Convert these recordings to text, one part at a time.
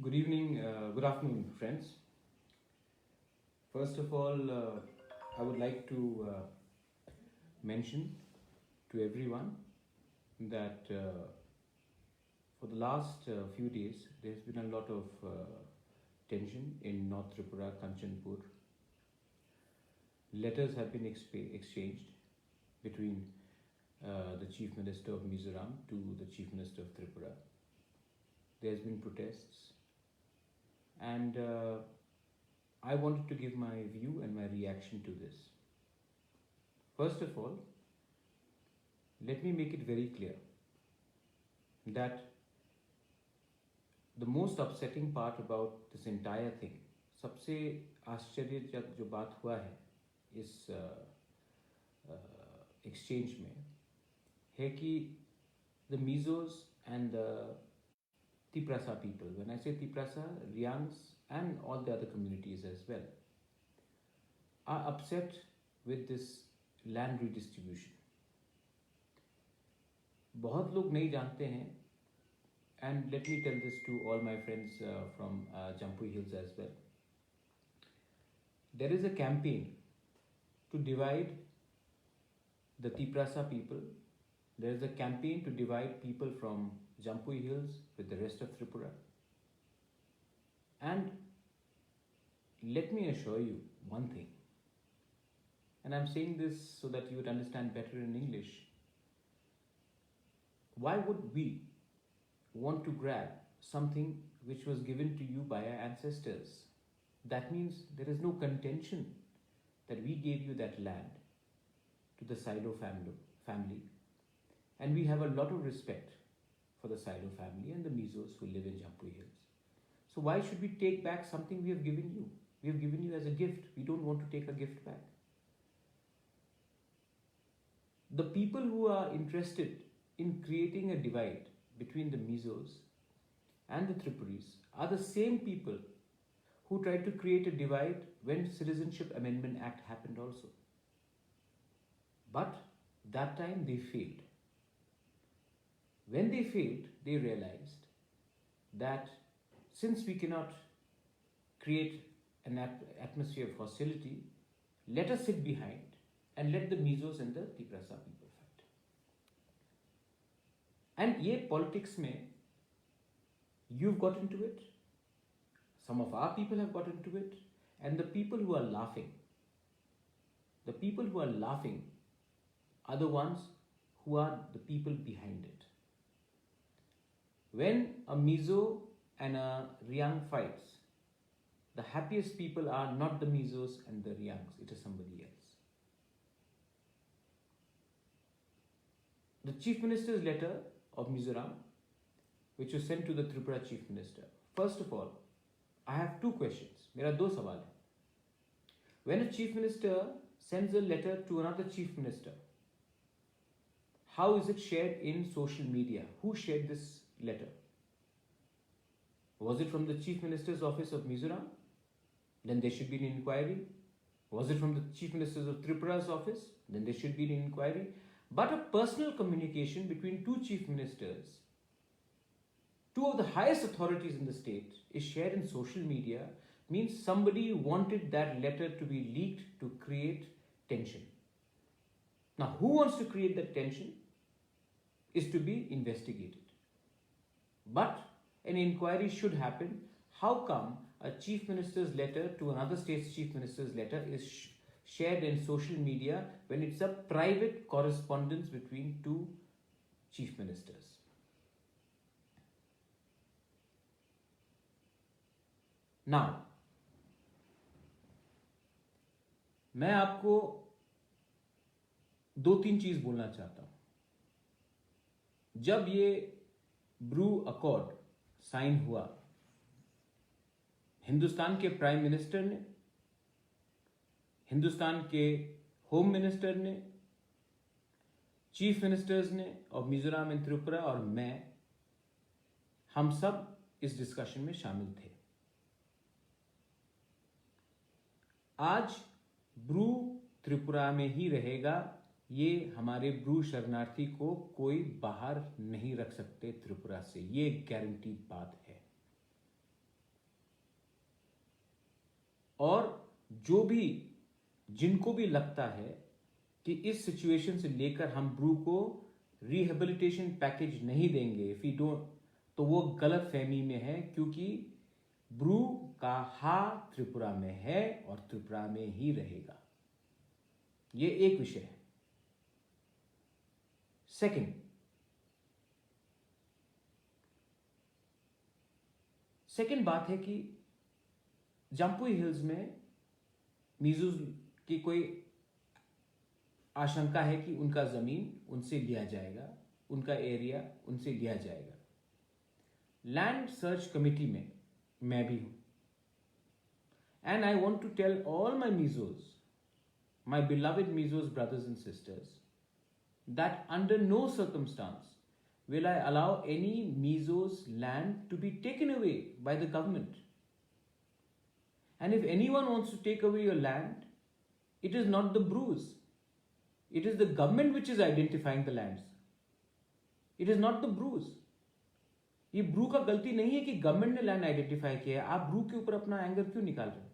Good afternoon, friends. First of all, I would like to mention to everyone that for the last few days, there's been a lot of tension in North Tripura, Kanchanpur. Letters have been exchanged between the Chief Minister of Mizoram to the Chief Minister of Tripura. There's been protests, and I wanted to give my view and my reaction to this. First of all, let me make it very clear that the most upsetting part about this entire thing, सबसे आश्चर्यजनक जो बात हुआ है इस exchange में है कि the Mizos and the Tiprasa people, when I say Tiprasa, Riangs and all the other communities as well, are upset with this land redistribution. बहुत लोग नहीं जानते हैं, and let me tell this to all my friends from Jampuy Hills as well. There is a campaign to divide the Tiprasa people. There is a campaign to divide people from Jampuy Hills with the rest of Tripura. And let me assure you one thing, and I'm saying this so that you would understand better in English. Why would we want to grab something which was given to you by our ancestors? That means there is no contention that we gave you that land to the Silo family. And we have a lot of respect for the Silo family and the Mizos who live in Jampuy Hills. So why should we take back something we have given you? We have given you as a gift. We don't want to take a gift back. The people who are interested in creating a divide between the Mizos and the Tripuris are the same people who tried to create a divide when Citizenship Amendment Act happened also. But that time they failed. When they failed, they realized that since we cannot create an atmosphere of hostility, let us sit behind and let the Mizos and the Tiprasa people fight. And ye politics mein, you've got into it, some of our people have got into it, and the people who are laughing are the ones who are the people behind it. When a Mizo and a Riang fights, the happiest people are not the Mizos and the Riangs, it is somebody else. The Chief Minister's letter of Mizoram, which was sent to the Tripura Chief Minister. First of all, I have two questions. मेरा दो सवाल है. When a Chief Minister sends a letter to another Chief Minister, how is it shared in social media? Who shared this letter? Was it from the Chief Minister's office of Mizoram? Then there should be an inquiry. Was it from the Chief Minister's of Tripura's office? Then there should be an inquiry. But a personal communication between two Chief Ministers, two of the highest authorities in the state, is shared in social media, means somebody wanted that letter to be leaked to create tension. Now, who wants to create that tension is to be investigated. But an inquiry should happen. How come a Chief Minister's letter to another state's Chief Minister's letter is shared in social media when it's a private correspondence between two Chief Ministers? Now, मैं आपको दो तीन चीज बोलना चाहता हूं. जब ये ब्रू अकॉर्ड साइन हुआ, हिंदुस्तान के प्राइम मिनिस्टर ने, हिंदुस्तान के होम मिनिस्टर ने, चीफ मिनिस्टर्स ने ऑफ मिजोरम एंड त्रिपुरा और मैं, हम सब इस डिस्कशन में शामिल थे. आज ब्रू त्रिपुरा में ही रहेगा, ये हमारे ब्रू शरणार्थी को कोई बाहर नहीं रख सकते त्रिपुरा से, ये गारंटीड बात है. और जो भी जिनको भी लगता है कि इस सिचुएशन से लेकर हम ब्रू को रिहेबिलिटेशन पैकेज नहीं देंगे इफ यू डोंट, तो वो गलत फहमी में है, क्योंकि ब्रू का हा त्रिपुरा में है और त्रिपुरा में ही रहेगा। ये एक विषय है। सेकंड बात है कि जम्पुई हिल्स में मीजोज की कोई आशंका है कि उनका जमीन उनसे लिया जाएगा, उनका एरिया उनसे लिया जाएगा। लैंड सर्च कमेटी में मैं भी हूं, and I want to tell all my Mizos, my beloved Mizos brothers and sisters, that under no circumstance will I allow any Mizo's land to be taken away by the government. And if anyone wants to take away your land, it is not the Brus. It is the government which is identifying the lands. It is not the Brus. ये Bru का गलती नहीं है कि government ने land identify किया है। आप ब्रू के ऊपर अपना एंगर क्यों निकाल रहे हैं?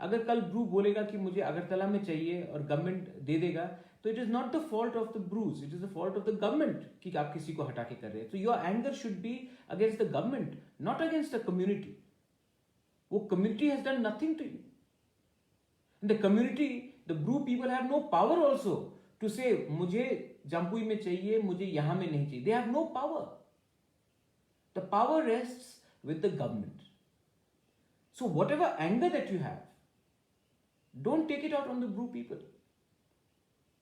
अगर कल ब्रू बोलेगा कि मुझे अगरतला में चाहिए और गवर्नमेंट दे देगा, तो it is not the fault of the brews, it is the fault of the government कि आप किसी को हटा के कर रहे हैं। तो your anger should be against the government, not against the community. वो community has done nothing to you. The community, the Bru people have no power also to say मुझे जम्पुई में चाहिए, मुझे यहां में नहीं चाहिए। They have no power. The power rests with the government. So whatever anger that you have, don't take it out on the Bru people.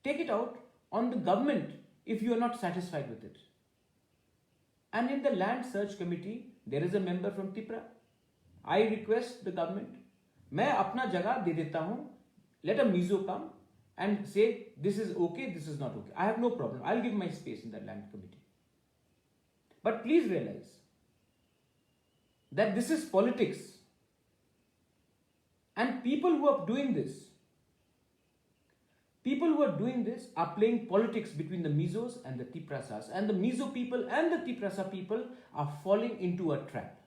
Take it out on the government if you are not satisfied with it. And in the land search committee, there is a member from Tipra. I request the government, मैं अपना जगह दे देता हूं, let a Mizo come and say this is okay, this is not okay. I have no problem. I'll give my space in that land committee. But please realize that this is politics. And people who are doing this are playing politics between the Mizos and the Tiprasas. And the Mizo people and the Tiprasa people are falling into a trap.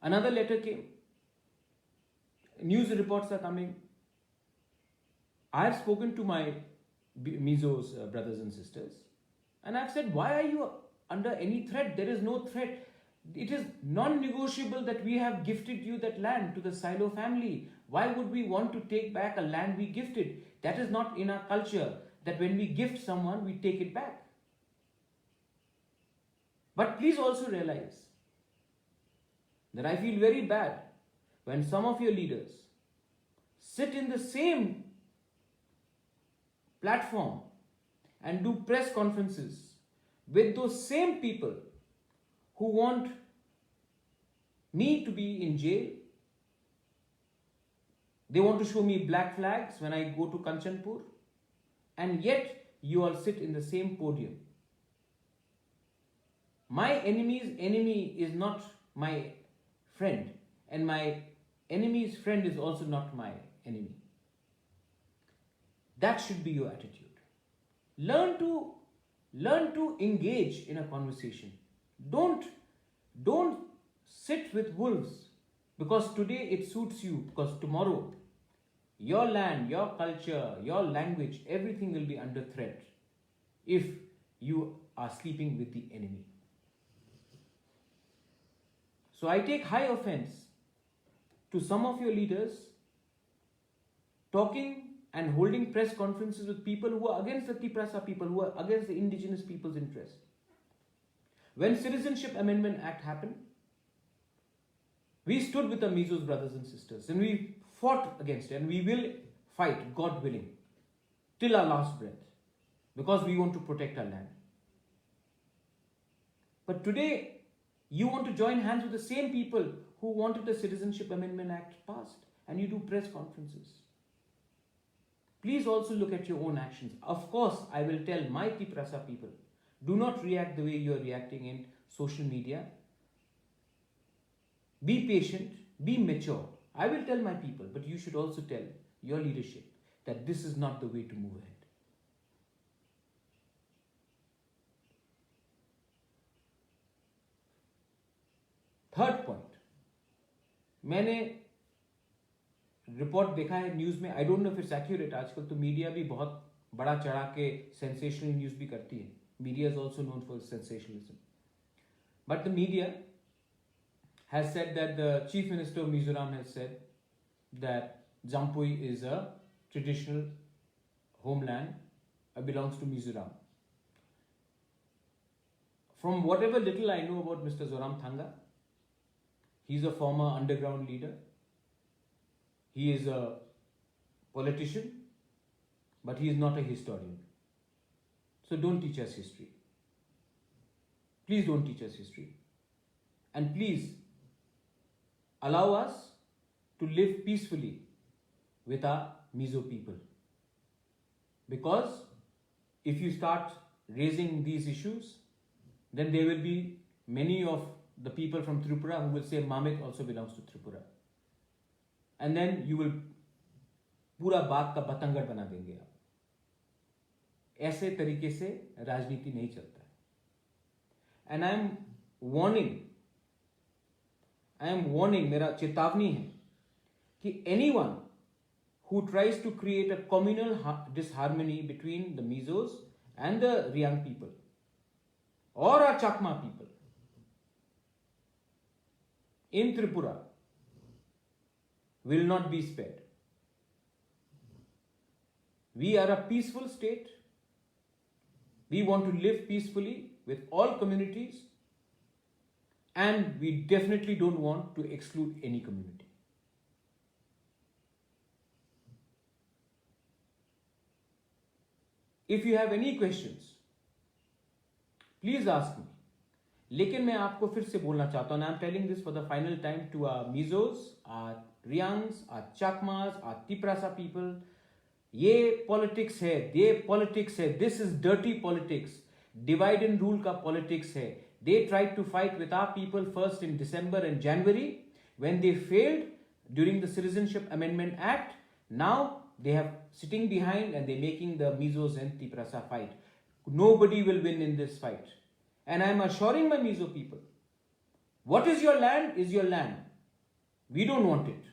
Another letter came. News reports are coming. I have spoken to my Mizos brothers and sisters. And I've said, why are you under any threat? There is no threat. It is non-negotiable that we have gifted you that land to the Silo family. Why would we want to take back a land we gifted? That is not in our culture, that when we gift someone, we take it back. But please also realize that I feel very bad when some of your leaders sit in the same platform and do press conferences with those same people who want me to be in jail. They want to show me black flags when I go to Kanchanpur, and yet you all sit in the same podium. My enemy's enemy is not my friend, and my enemy's friend is also not my enemy. That should be your attitude. Learn to engage in a conversation. Don't sit with wolves because today it suits you, because tomorrow your land, your culture, your language, everything will be under threat if you are sleeping with the enemy. So I take high offense to some of your leaders talking and holding press conferences with people who are against the Tiprasa people, who are against the indigenous people's interest. When Citizenship Amendment Act happened, we stood with the Mizos brothers and sisters, and we fought against it, and we will fight, God willing, till our last breath, because we want to protect our land. But today, you want to join hands with the same people who wanted the Citizenship Amendment Act passed, and you do press conferences. Please also look at your own actions. Of course, I will tell my Tiprasa people, do not react the way you are reacting in social media. Be patient, be mature. I will tell my people, but you should also tell your leadership that this is not the way to move ahead. Third point, मैंने report देखा है news में, I don't know if it's accurate, आजकल तो media भी बहुत बड़ा चढ़ा के सेंसेशनल न्यूज भी करती है. Media is also known for sensationalism. But the media has said that the Chief Minister of Mizoram has said that Jampui is a traditional homeland, belongs to Mizoram. From whatever little I know about Mr. Zoramthanga, he is a former underground leader. He is a politician, but he is not a historian. So don't teach us history. Please don't teach us history. And please allow us to live peacefully with our Mizo people. Because if you start raising these issues, then there will be many of the people from Tripura who will say Mamit also belongs to Tripura. And then you will पूरा बात का बतंगड़ बना देंगे आप. ऐसे तरीके से राजनीति नहीं चलता है. And I am warning, मेरा चेतावनी है कि anyone who tries to create a communal disharmony between the Mizos and the Riang people or our Chakma people in Tripura will not be spared. We are a peaceful state. We want to live peacefully with all communities. And we definitely don't want to exclude any community. If you have any questions, please ask me. लेकिन मैं आपको फिर से बोलना चाहता हूं, and I'm telling this for the final time to our Mizos, our Riangs, our Chakmas, our Tiprasa people. ये politics है, ये politics है. This is dirty politics. Divide and rule का politics है. They tried to fight with our people first in December and January. When they failed during the Citizenship Amendment Act, now they have sitting behind and they're making the Mizos and Tiprasa fight. Nobody will win in this fight. And I'm assuring my Mizo people, what is your land is your land. We don't want it.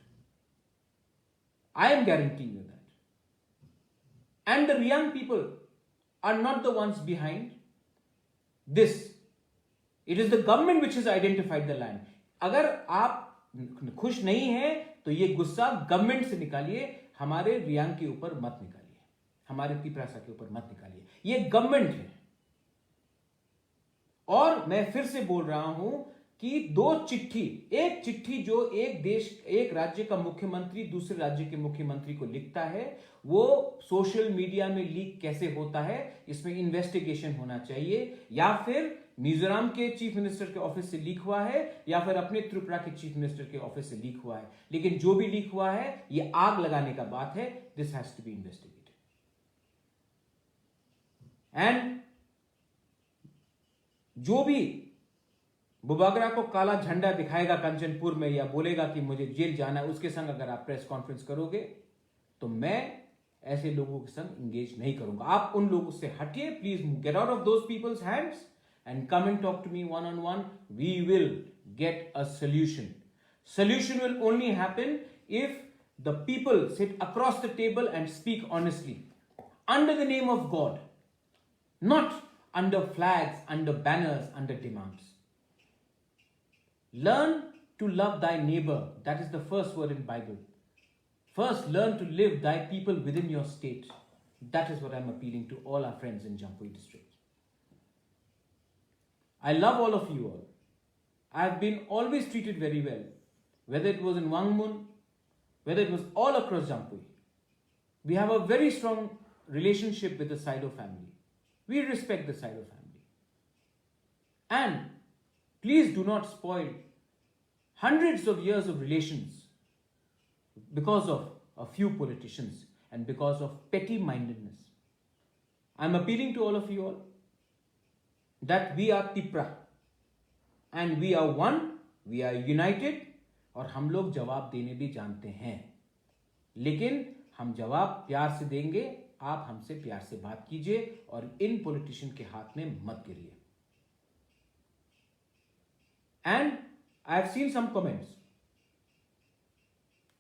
I am guaranteeing you that. And the Riang people are not the ones behind this. It is the government which has identified the land. अगर आप खुश नहीं हैं तो ये गुस्सा government से निकालिए, हमारे रियांग के ऊपर मत निकालिए, हमारे तिपरासा के ऊपर मत निकालिए. ये गवर्नमेंट है. और मैं फिर से बोल रहा हूं कि दो चिट्ठी, एक चिट्ठी जो एक देश एक राज्य का मुख्यमंत्री दूसरे राज्य के मुख्यमंत्री को लिखता है, वो सोशल मीडिया में लीक कैसे होता है, इसमें इन्वेस्टिगेशन होना चाहिए. या फिर मिजोरम के चीफ मिनिस्टर के ऑफिस से लीक हुआ है या फिर अपने त्रिपुरा के चीफ मिनिस्टर के ऑफिस से लीक हुआ है. लेकिन जो भी लीक हुआ है ये आग लगाने का बात है. This has to be investigated. And जो भी बुबागरा को काला झंडा दिखाएगा कंचनपुर में या बोलेगा कि मुझे जेल जाना है, उसके संग अगर आप प्रेस कॉन्फ्रेंस करोगे तो मैं ऐसे लोगों के संग इंगेज नहीं करूंगा. आप उन लोगों से हटिए. Please get out of those people's hands and come and talk to me one-on-one. We will get a solution. Solution will only happen if the people sit across the table and speak honestly, under the name of God, not under flags, under banners, under demands. Learn to love thy neighbor. That is the first word in Bible. First, learn to live thy people within your state. That is what I'm appealing to all our friends in Jampui district. I love all of you all. I have been always treated very well, whether it was in Wangmun, whether it was all across Jampui. We have a very strong relationship with the Saido family. We respect the Saido family. And please do not spoil hundreds of years of relations because of a few politicians and because of petty-mindedness. I'm appealing to all of you all that we are Tipra and we are one, we are united. और हम लोग जवाब देने भी जानते हैं, लेकिन हम जवाब प्यार से देंगे. आप हमसे प्यार से बात कीजिए और इन पॉलिटिशियन के हाथ में मत गिरिए. And I have seen some comments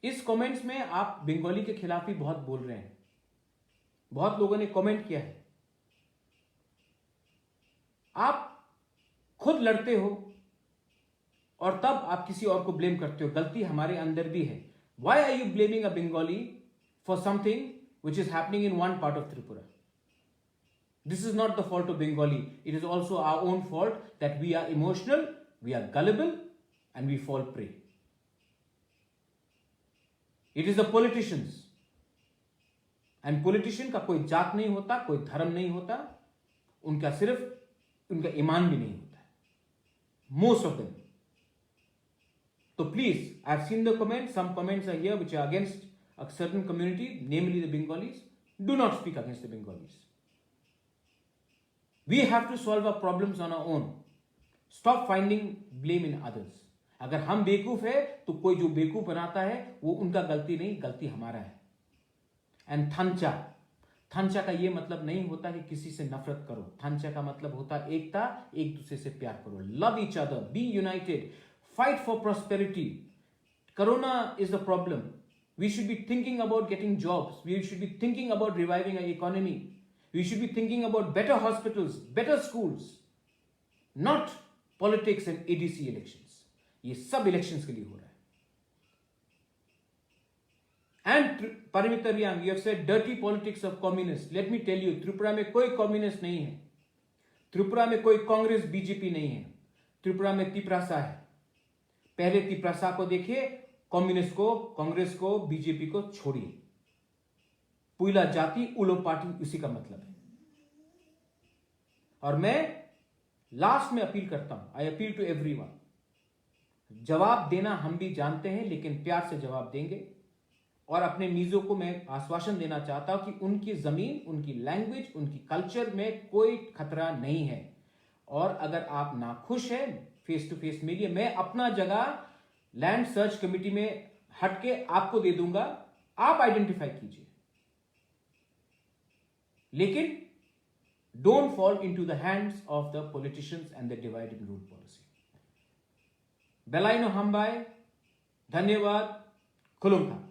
इस कमेंट्स में आप बंगाली के खिलाफ भी बहुत बोल रहे हैं, बहुत लोगों ने कमेंट किया है। आप खुद लड़ते हो और तब आप किसी और को ब्लेम करते हो। गलती हमारे अंदर भी है। Why are you blaming a Bengali for something which is happening in one part of Tripura? This is not the fault of Bengali. It is also our own fault that we are emotional, we are gullible, and we fall prey. It is the politicians. And politician का कोई जात नहीं होता, कोई धर्म नहीं होता, उनका सिर्फ उनका ईमान भी नहीं होता है. Most of them. So please, I have seen the comments. Some comments are here which are against a certain community, namely the Bengalis. Do not speak against the Bengalis. We have to solve our problems on our own. Stop finding blame in others. अगर हम बेवकूफ है तो कोई जो बेवकूफ बनाता है वो उनका गलती नहीं, गलती हमारा है. एंड थंचा का ये मतलब नहीं होता कि किसी से नफरत करो. थंचा का मतलब होता है एकता, एक दूसरे से प्यार करो. Love each other, be united, fight for prosperity. Corona is the problem. We should be thinking about getting jobs. We should be thinking about reviving our economy. We should be thinking about better hospitals, better schools. Not politics and ADC elections. ये सब elections के लिए हो रहा है. And Paramita Riyang, you have said dirty politics of communists. Let me tell you, Tripura में कोई communist नहीं है. त्रिपुरा में कोई कांग्रेस बीजेपी नहीं है. त्रिपुरा में तिपरासा है. पहले तिपरासा को देखिए, कम्युनिस्ट को, कांग्रेस को, बीजेपी को छोड़िए. पुइला जाति उलो पार्टी, उसी का मतलब है. और मैं लास्ट में अपील करता हूं, आई अपील टू एवरीवन, जवाब देना हम भी जानते हैं, लेकिन प्यार से जवाब देंगे. और अपने मीजों को मैं आश्वासन देना चाहता हूं कि उनकी जमीन, उनकी लैंग्वेज, उनकी कल्चर में कोई खतरा नहीं है. और अगर आप नाखुश हैं, फेस टू फेस मिलिए. मैं अपना जगह लैंड सर्च कमेटी में हटके आपको दे दूंगा, आप आइडेंटिफाई कीजिए. लेकिन don't fall into the hands of the politicians and the divide and rule policy. बेलाइनो हम्बाई, धन्यवाद, खुलुमखा.